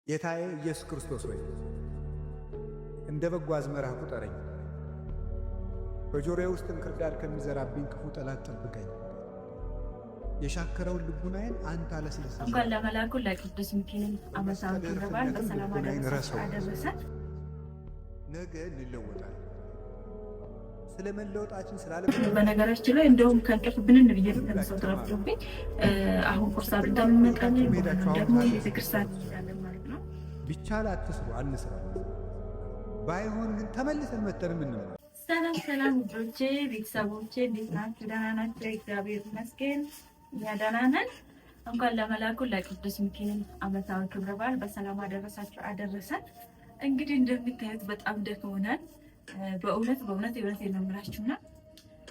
ጌታዬ ኢየሱስ ክርስቶስ ሆይ እንደ በጎ አዝመራ ቁጠረኝ። በጆሮዬ ውስጥ እንክርዳድ ከሚዘራብኝ ክፉ ጠላት ጠብቀኝ። የሻከረውን ልቡናዬን አንተ አለስልስ። እንኳን ለመላኩ ለቅዱስ ሚካኤል ዓመታዊ ክብረ በዓል በሰላም አደረሰ። ነገ እንለወጣለን። ስለመለወጣችን በነገራችን ላይ እንደውም ከእንቅልፍ ብንን ብዬ ተነሳው ተረፍቶብኝ አሁን ቁርስ አብልተን እንመጣለን። ደግሞ ቤተክርስቲያን እንሄዳለን ማለት ነው። ቢቻል አትስሩ፣ አንስራ። ባይሆን ግን ተመልሰን መተን ምንነው። ሰላም ውዶቼ፣ ቤተሰቦቼ እንዴት ናችሁ? ደህና ናችሁ? እግዚአብሔር ይመስገን እኛ ደህና ነን። እንኳን ለመላኩ ለቅዱስ ሚካኤል ዓመታዊ ክብረ በዓል በሰላም አደረሳችሁ አደረሰን። እንግዲህ እንደምታዩት በጣም ደክሞናል። በእውነት የእውነት ነው የምላችሁና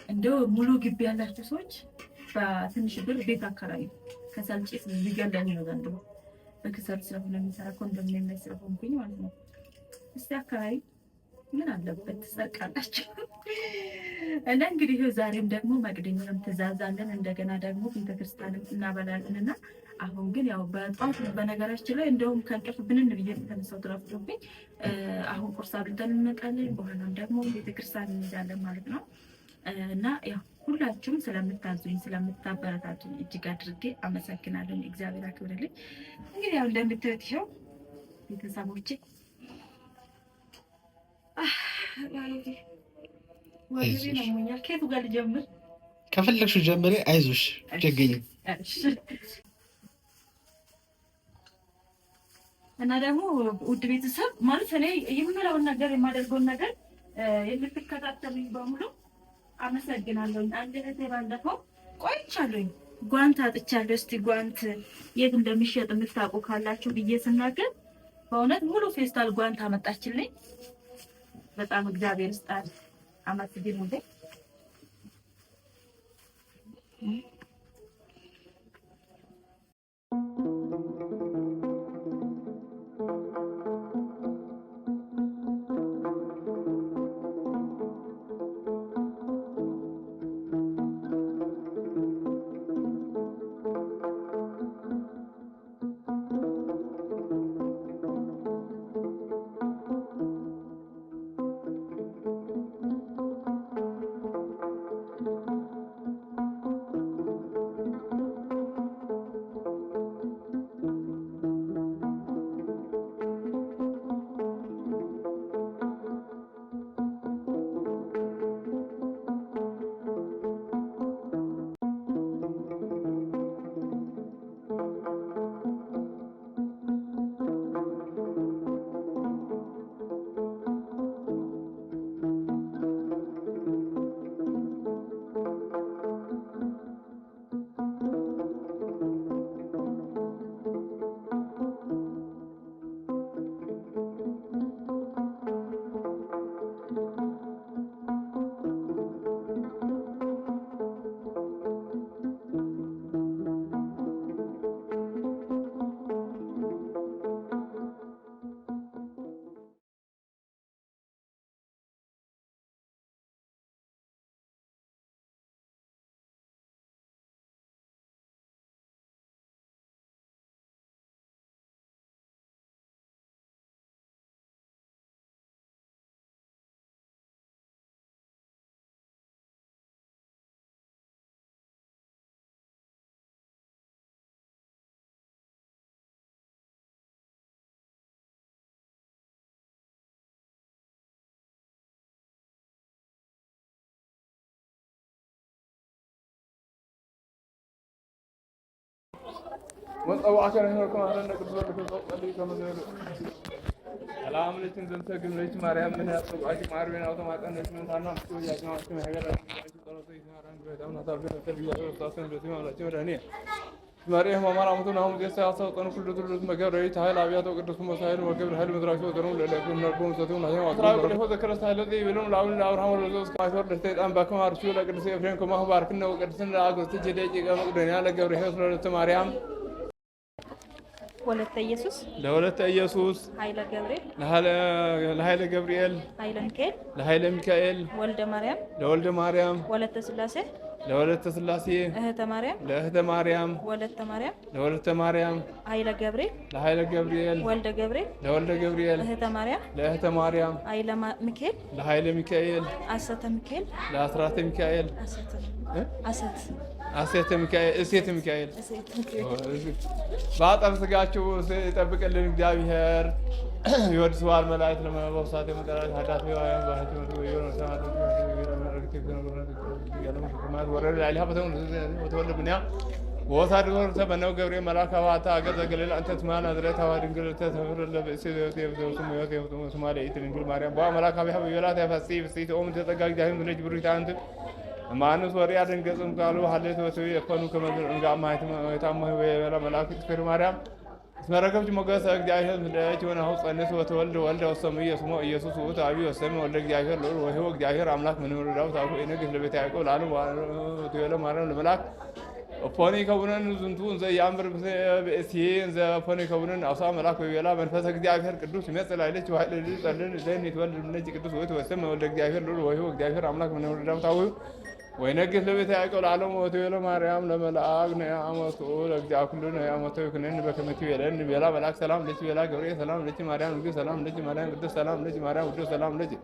እንደው ሙሉ ግቢ ያላችሁ ሰዎች በትንሽ ብር ቤት አካባቢ ከሰል ጭስ ሊገለኝ ነው ዘንድሮ። በከሰል ስለሆነ የሚሰራ ኮንዶሚኒየም ላይ ስለሆንኩኝ ማለት ነው። እስቲ አካባቢ ምን አለበት ትሰርቃላችሁ። እና እንግዲህ ዛሬም ደግሞ መቅደኛም ትእዛዛለን፣ እንደገና ደግሞ ቤተክርስቲያንም እናበላለንና አሁን ግን ያው በጧት በነገራችን ላይ እንደውም ከእንቅልፍ ብንን ብዬ ተነሳው ተረፍቶብኝ አሁን ቁርስ አብልተን እንመጣለን። በኋላም ደግሞ ቤተክርስቲያን እንሄዳለን ማለት ነው። እና ያው ሁላችሁም ስለምታዙኝ ስለምታበረታቱኝ እጅግ አድርጌ አመሰግናለሁ። እግዚአብሔር አክብርልኝ። እንግዲህ ያው እንደምታዩት ይኸው ቤተሰቦቼ ወይኔ ነው ሞኛል። ከየቱ ጋር ልጀምር? ከፈለግሽው ጀምሬ። አይዞሽ ጀገኝ እና ደግሞ ውድ ቤተሰብ ማለት እኔ የምንለውን ነገር የማደርገውን ነገር የምትከታተሉኝ በሙሉ አመሰግናለሁ። አንድ እህቴ ባለፈው ቆይቻለሁኝ ጓንት አጥቻለሁ፣ እስቲ ጓንት የት እንደሚሸጥ የምታውቁ ካላችሁ ብዬ ስናገር በእውነት ሙሉ ፌስታል ጓንት አመጣችልኝ። በጣም እግዚአብሔር ይስጣት። አመስግኑ እንዴ። وأعشر هناكم على النبي صلى الله عليه وسلم سلام عليكم زمسكم ليش مريم من أصحاب عشق معروفين أو تماتن نسمع ثانا مسؤول يا جماعة كم هجر مريم ومر أمتنا هم جالس أصلا كانوا كل دول مجرد رأيت هاي الأبيات وقدرهم مسائل وقبل هاي المدرسة وقدرهم لكن نربون ستون هاي وأسرار كل هذا ذكر سهل ذي بيلون لاون لاون هم الرجال كما يصير لستيت أم بكم أرسل لقد سيفرين كما هو باركنا وقدرنا لأقول تجدي جيجا مقدرنا لقبل هاي سنة مريم ወለተ ኢየሱስ ለወለተ ኢየሱስ ኃይለ ገብርኤል ለኃይለ ገብርኤል ኃይለ ሚካኤል ለኃይለ ሚካኤል ወልደ ማርያም ለወልደ ማርያም ወለተ ስላሴ ለወለተ ሥላሴ እህተ ማርያም ለእህተ ማርያም ወለተ ማርያም ለወለተ ማርያም ኃይለ ገብርኤል ለኃይለ ገብርኤል ወልደ ገብርኤል ለወልደ ገብርኤል እህተ ማርያም ለእህተ ማርያም ኃይለ ሚካኤል ለኃይለ ሚካኤል አሰተ ሚካኤል ለአስራተ ሚካኤል አሴተ ሚካኤል እሴተ ሚካኤል በአጠር ስጋችሁ ይጠብቅልን እግዚአብሔር። ይወድሰዋል መላእክት ለመበውሳት የመጠራት ሀዳት ወሳድ ወርተ በነው ገብርኤል መልአከ ዋታ አገር ዘገለል አንተ ስማ ናዝሬት አዋ ድንግል ተሰፍር ለበእሴ ስሙ ስማ ለኢት ድንግል ማርያም በዋ መልአከ ቢሃ በዮላት ያፈሲ ፍሲት ኦም ተጠጋ እግዚአብሔር ምለጅ ብሩት አንተ ማኑስ ወሪያ ድንገጽም ቃሉ ሀሌት ወተዊ የፈኑ ከመዝር እንጋ ማይተማ የታማ ወላ መልአክ ፍቅር ማርያም ስመረከብች ሞገስ እግዚአብሔር ምለች ሆነ አው ጸንስ ወተወልድ ወልደ ወሰሙ ኢየሱስ ኢየሱስ ወት አቢ ወሰሙ ወልደ እግዚአብሔር ለወ ወህው እግዚአብሔር አምላክ ምን ወረዳው ታውቆ የነገስ ለቤት ያዕቆብ ላሉ ወተወለ ማርያም ለመላክ ፎኒ ከቡነን ዝንቱ እንዘ ያምር በእሲ እንዘ ፎኒ ከቡነን አውሳ መልአክ ወይላ መንፈስ እግዚአብሔር ቅዱስ ይመጽእ ላይለች ወኃይል ሊጸልል ዘን ይትወልድ ምነጭ ቅዱስ ወት ወሰሙ ወልደ እግዚአብሔር ለወ ወህው እግዚአብሔር አምላክ ምን ወረዳው ታውቆ ወይነግስ ለቤት ያዕቆብ ለዓለም ወተወለ ማርያም ለመልአክ ነአመቱ ለእግዚአብሔር ኩሉ ነአመቱ ይኩነን በከመቱ የለን ቤላ መልአክ ሰላም ለች ቤላ ገብርኤል ሰላም ለች ማርያም ንግሥት ሰላም ለች ማርያም ቅድስት ሰላም ለች ማርያም ቅዱስ ሰላም ለች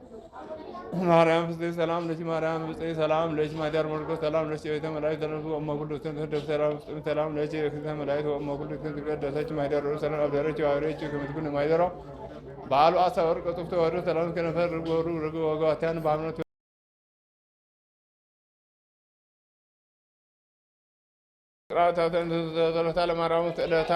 ማርያም ፍስሕት ሰላም ለች ማርያም ብፅዕት ሰላም ለች ማዳር መርቆስ ሰላም ለች ቤተ መላእክት ተነሱ እመ ኩሉ ተንተደብ ሰላም ለች ቤተ መላእክት እመ ኩሉ ተቀደሰች ማዳር ሰላም አብዳረች አብሬች ከመትኩን ማይደራ በዓሉ አሳወር ቀጥፍቶ ወሩ ሰላም ከነፈር ወሩ ወጋታን በአምነት ጸሎታ ለማርያም ተለታ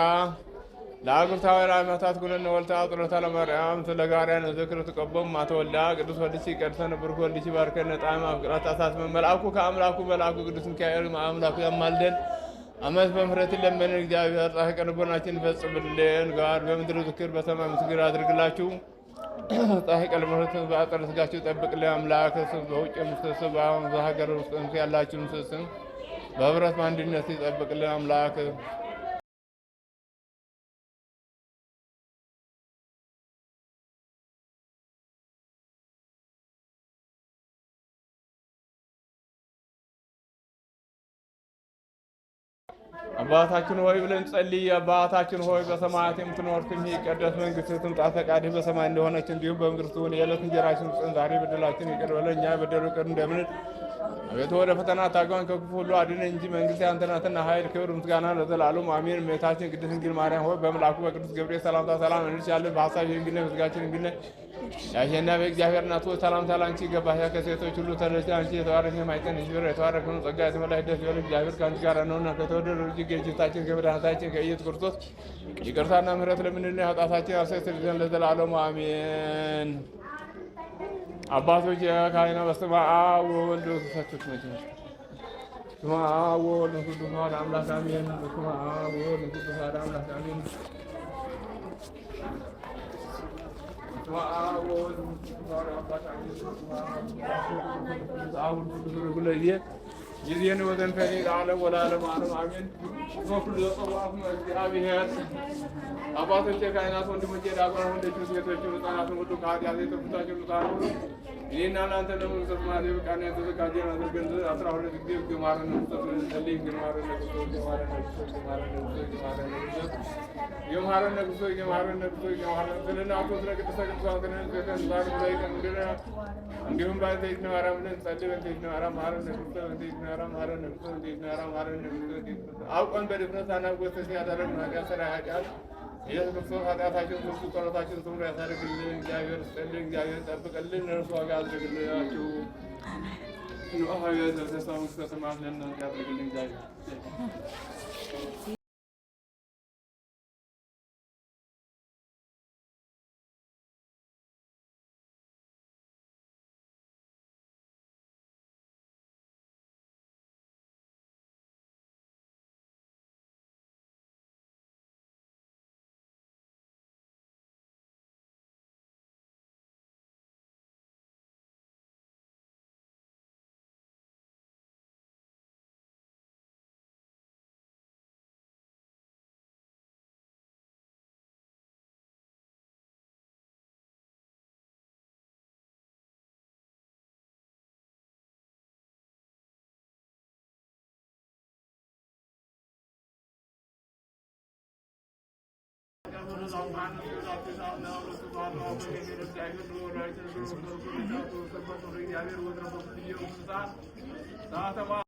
ለአጉርታዊ ራማታት ኩነነ ወልታ ጸሎታ ለማርያም ተለጋሪያን ዝክር ተቀበም ማተወልዳ ቅዱስ ወልድሲ ቀድሰን ብርኩ ወልድሲ ባርከነ ጣዕም አፍቅራት አሳት መልአኩ ከአምላኩ መልአኩ ቅዱስ ሚካኤል አምላኩ ያማልደን አመት በምህረት ለምን እግዚአብሔር ጻፈ ቀልቦናችን ፈጽምልን ጋር በምድር ዝክር በሰማይ ምስግር አድርግላችሁ ጻፈ ቀልቦናችን በአጠር ስጋችሁ ጠብቅልን አምላክ በውጭ ምስተሰባ በሀገር ውስጥ ያላችሁ ምስተሰም በህብረት በአንድነት ይጠብቅልን አምላክ። አባታችን ሆይ ብለን ጸልይ። አባታችን ሆይ በሰማያት የምትኖር ስምህ ይቀደስ፣ መንግስትህ ትምጣ፣ ፈቃድህ በሰማይ እንደሆነች እንዲሁም በምድር ትሁን። የዕለት እንጀራችንን ስጠን ዛሬ፣ በደላችንን ይቅር በለን እኛ የበደሉንን ይቅር እንደምንል። አቤቱ ወደ ፈተና አታግባን ከክፉ ሁሉ አድነን እንጂ መንግስት ያንተ ናትና ኃይል፣ ክብር፣ ምስጋና ለዘላለሙ አሜን። እመቤታችን ቅድስት ድንግል ማርያም ሆይ በመልአኩ በቅዱስ ገብርኤል ሰላምታ ሰላም እንልሻለን። በሐሳብሽ ድንግል ነሽ፣ በሥጋሽም ድንግል ነሽ። የአሸናፊ እግዚአብሔር እናት ሆይ ሰላምታ ላንቺ ይገባሻል። ከሴቶች ሁሉ ተለይተሽ አንቺ የተባረክሽ የማኅፀንሽ ፍሬ የተባረከ ነው። ጸጋ የተመላሽ ደስ ይበልሽ፣ እግዚአብሔር ከአንቺ ጋር ነውና ከተወደደው ልጅሽ ከጌታችን ከመድኃኒታችን ከኢየሱስ ክርስቶስ ይቅርታና ምሕረት ለምንልና ኃጢአታችን ያስተሰርይልን ለዘላለሙ አሜን። አባቶች ካህናት በስመ አብ ወወልድ ወመንፈስ ቅዱስ በስመ አብ ወወልድ ወመንፈስ ቅዱስ አሐዱ አምላክ አሜን። በስመ አብ ወወልድ ወመንፈስ ቅዱስ አሐዱ አምላክ አሜን። በስመ አብ ወወልድ ወመንፈስ ቅዱስ አሐዱ አምላክ አሜን። በስመ አብ ወወልድ ወመንፈስ ቅዱስ ጊዜን ወዘን ፈኒ ለዓለም ወለዓለሙ ዓለም አሜን። በኩሉ ዘጸዋፍ እግዚአብሔር አባቶቼ ካህናት፣ ወንድሞቼ ዲያቆናት፣ ወንዶች ሴቶች፣ ሕፃናትን ሁሉ ከኃጢአት የተፈታችሁ ንጹሐን ሁሉ እኔና እናንተ ለመንግሥተ ሰማያት የበቃን የተዘጋጀን አድርገን 12 ጊዜ ግማረነ ክርስቶስ እንጸልይ። ግማረነ ክርስቶስ ግማረነ ክርስቶስ ግማረነ ክርስቶስ ግማረነ ክርስቶስ ግማረነ ክርስቶስ ግማረነ ክርስቶስ ግማረነ ስለ እናቱ ስለ ቅድስተ ቅዱሳን ስለ ንጽሕተ ንጹሐን ብለህ እንዲሁም ባለቤት ማርያም ብለን ጸልይ። በእንተ ማርያም ማረነ ክርስቶስ በእንተ ማርያም ማረነ ክርስቶስ በእንተ ማርያም ማረነ ክርስቶስ አውቀን በድፍረት ሳናጎተት ያደረግነው ኃጢአት ሥራ ኃጢአት ኢየሱስ ክርስቶስ ኃጢአታችን ሁሉ ጸሎታችን ሁሉ ያሳርግልን። እግዚአብሔር ይስጥልን፣ እግዚአብሔር ይጠብቅልን፣ እርሱ ዋጋ ያድርግላችሁ። ኖህ ተስፋ መንግሥተ ሰማያት ለእናንተ ያድርግልን እግዚአብሔር ሰዓተ